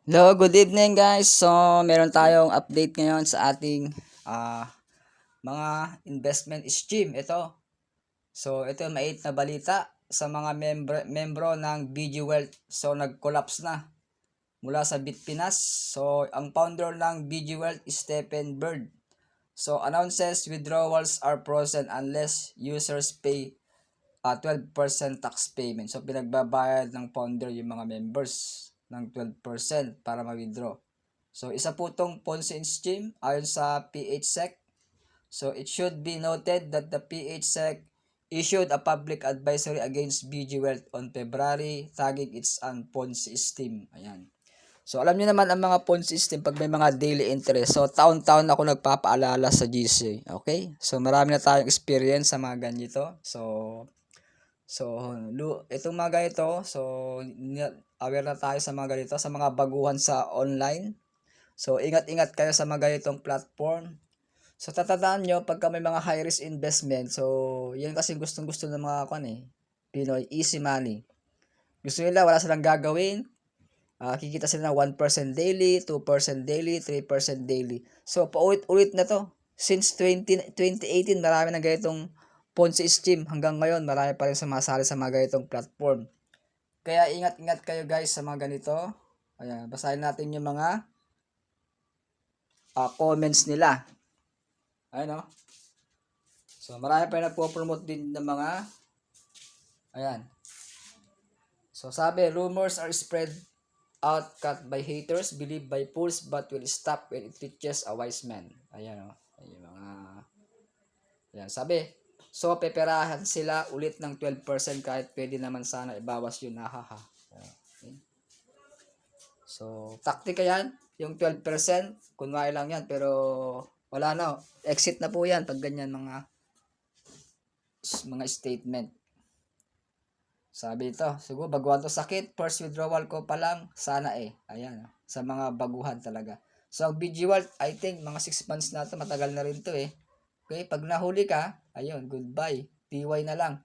Hello, good evening guys. So, meron tayong update ngayon sa ating mga investment scheme. Ito. So, ito yung mait na balita sa mga membro ng BG Wealth. So, nag-collapse na mula sa Bitpinas. So, ang founder ng BG Wealth is Stephen Bird. So, announces withdrawals are frozen unless users pay 12% tax payment. So, pinagbabayad ng founder yung mga members ng 12% para ma-withdraw. So, isa po itong Ponzi scheme ayon sa PHSEC. So, it should be noted that the PHSEC issued a public advisory against BG Wealth on February, tagging it's an Ponzi scheme. Ayan. So, alam niyo naman ang mga Ponzi scheme pag may mga daily interest. So, taon-taon ako nagpapaalala sa GC. Okay? So, marami na tayong experience sa mga ganito. Itong mga ganito, aware na tayo sa mga ganito, sa mga baguhan sa online. So, ingat-ingat kayo sa mga ganitong platform. So, tatandaan nyo, pagka may mga high-risk investment, so, yan kasi gustong-gusto ng mga Pinoy, easy money. Gusto nila, wala silang gagawin. Kikita sila ng 1% daily, 2% daily, 3% daily. So, paulit-ulit na to. Since 2018, marami na ganitong Ponzi scheme. Hanggang ngayon, marami pa rin sumasali sa mga ganitong platform. Kaya ingat-ingat kayo guys sa mga ganito. Ayan, basahin natin yung mga comments nila. Ayun, no? So, marami pa rin nagpo-promote din ng mga ayan. So, sabi, rumors are spread out cut by haters, believed by fools, but will stop when it reaches a wise man. Ayan, no? Ayun, mga ayan, sabi, so, peperahan sila ulit ng 12% kahit pwede naman sana ibawas yun. Hahaha. Okay. So, taktika yan. Yung 12%, kunwari lang yan. Pero, wala na. Exit na po yan pag ganyan mga statement. Sabi ito, siguro baguhan to sakit. First withdrawal ko pa lang. Sana Ayan. Sa mga baguhan talaga. So, ang BG Wealth, I think, mga 6 months na to. Matagal na rin to Okay, pag nahuli ka, ayun, goodbye. TY na lang.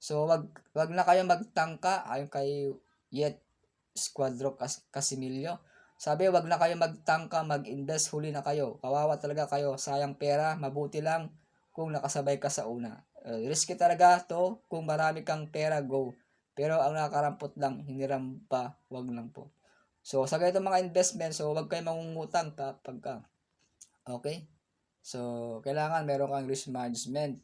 So, wag na kayo magtangka. Ayun kay Yet Squadro Casimilio. Sabi, wag na kayo magtangka, mag-invest, huli na kayo. Kawawa talaga kayo, sayang pera, mabuti lang kung nakasabay ka sa una. Risky talaga to, kung marami kang pera, go. Pero ang nakakarampot lang, hiniram pa, wag lang po. So, sa ganito mga investment, so wag kayo mangungutang pagka. Okay? So, kailangan meron kang risk management.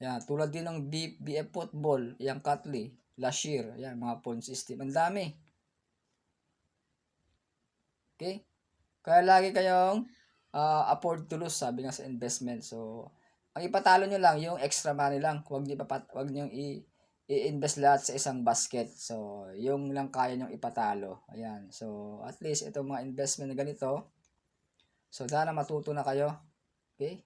Yan, tulad din ng BF Football, yung Katli, Lashir, yan, mga Ponzi system. Ang dami. Okay? Kaya lagi kayong afford to lose, sabi nga sa investment. So, ang ipatalo nyo lang, yung extra money lang. Huwag nyo i-invest lahat sa isang basket. So, yung lang kaya nyo ipatalo. Ayan. So, at least, itong mga investment na ganito, so, sana matuto na kayo. Okay?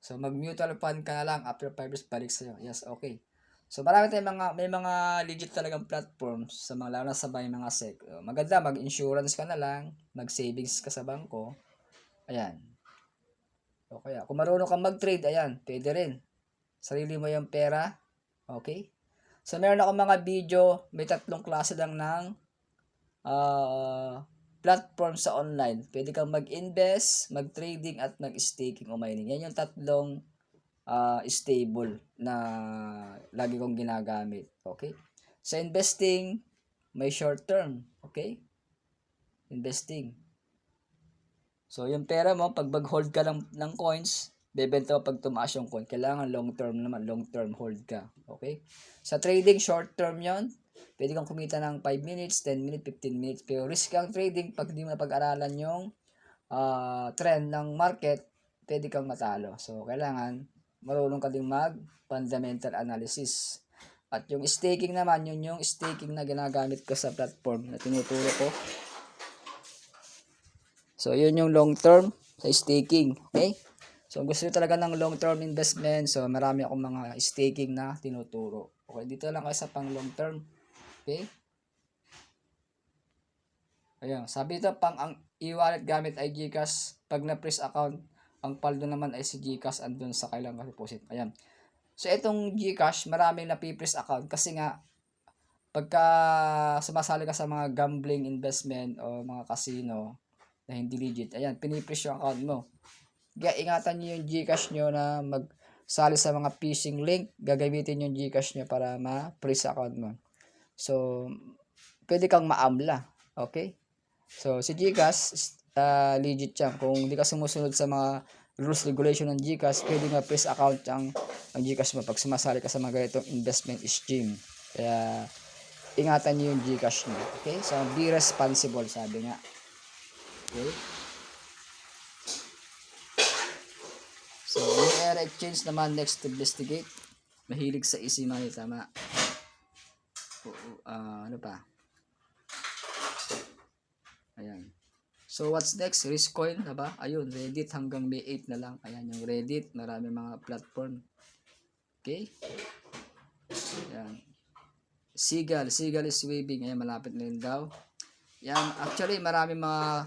So, mag-mutual fund ka na lang. After 5 years, balik sa'yo. Yes, okay. So, marami tayong may mga legit talagang platforms sa mga lalo na sa mga SEC. Maganda, mag-insurance ka na lang, mag-savings ka sa bangko. Ayan. O kaya, kung marunong kang mag-trade, ayan, pwede rin. Sarili mo yung pera. Okay? So, meron ako mga video, may 3 klase lang ng platform sa online. Pwede kang mag-invest, mag-trading, at mag-staking o mining. Yan yung 3 stable na lagi kong ginagamit. Okay? Sa investing, may short term. Okay? Investing. So, yung pera mo, pag mag-hold ka ng coins, bebenta mo pag tumaas yung coin. Kailangan long term naman, long term hold ka. Okay? Sa trading, short term yon. Pwede kang kumita ng 5 minutes, 10 minutes, 15 minutes. Pero risk ang trading pag di mo napag-aralan yung trend ng market, pwede kang matalo. So, kailangan marunong ka din mag-fundamental analysis. At yung staking naman, yun yung staking na ginagamit ko sa platform na tinuturo ko. So, yun yung long term sa staking. Okay? So, gusto nyo talaga ng long term investment. So, marami akong mga staking na tinuturo. Okay, dito lang kayo sa pang long term. Okay? Ayan, sabi ito, ang e-wallet gamit ay GCash. Pag na-freeze account, ang paldo naman ay si GCash andun sa kailangan deposit. Ayan. So, itong GCash, maraming na-freeze account kasi nga, pagka sumasali ka sa mga gambling investment o mga casino na hindi legit, ayan, piniprease yung account mo. Kaya ingatan nyo yung Gcash nyo na magsali sa mga phishing link, gagamitin yung Gcash nyo para ma-freeze account mo. So, pwede kang maamla. Okay? So, si Gcash, legit yan. Kung hindi ka sumusunod sa mga rules regulation ng Gcash, pwede ma-freeze account ang Gcash mo pag sumasali ka sa mga ganitong investment scheme. Kaya, ingatan nyo yung Gcash nyo. Okay? So, be responsible, sabi nga. Okay? So, yung Era Exchange naman next to investigate. Mahilig sa easy money, tama. Ano pa? Ayan. So, what's next? Riskcoin, diba? Ayun, Reddit hanggang May 8 na lang. Ayan, yung Reddit, marami mga platform. Okay? Ayan. Seagull is waving. Ayan, malapit na rin daw. Ayan, actually, marami mga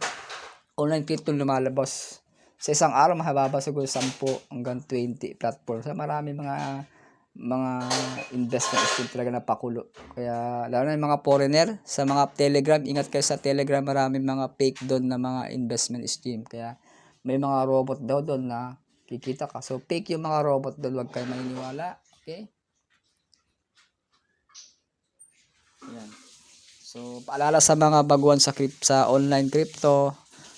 online crypto lumalabas. Sa isang araw, mahababa siguro 10 hanggang 20 platform. So, marami mga investment scheme talaga na pakulo. Kaya, lalo na yung mga foreigner, sa mga Telegram, ingat kayo sa Telegram, marami mga fake doon na mga investment scheme. Kaya, may mga robot daw doon na kikita ka. So, fake yung mga robot doon, huwag kayo maniniwala. Okay? Ayan. So, paalala sa mga baguhan sa online crypto.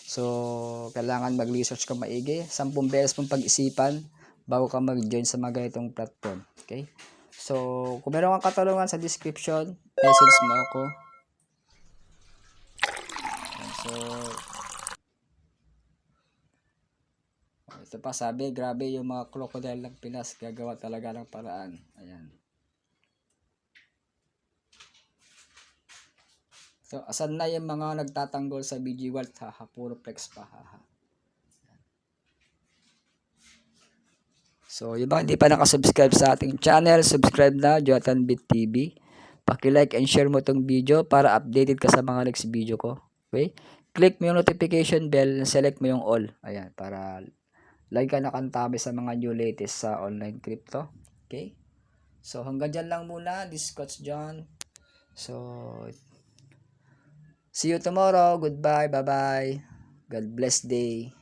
So, kailangan mag-research ka maigi. 10 beses mong pag-isipan bago ka mag-join sa mga ganitong platform. Okay? So, kung meron kang katanungan sa description, message mo ako. So, ito pa sabi, grabe yung mga crocodile ng Pinas, gagawa talaga ng paraan. Ayan. So, asan na yung mga nagtatanggol sa BG Vault? Haha, puro flex pa. Haha. So, yung mga hindi pa nakasubscribe sa ating channel, subscribe na, JonathanBit TV. Paki-like and share mo itong video para updated ka sa mga next video ko. Okay? Click mo yung notification bell, select mo yung all. Ayan, para lagi ka nakantabi sa mga new latest sa online crypto. Okay? So, hanggang dyan lang muna. This is Coach John. So, see you tomorrow. Goodbye. Bye-bye. God bless day.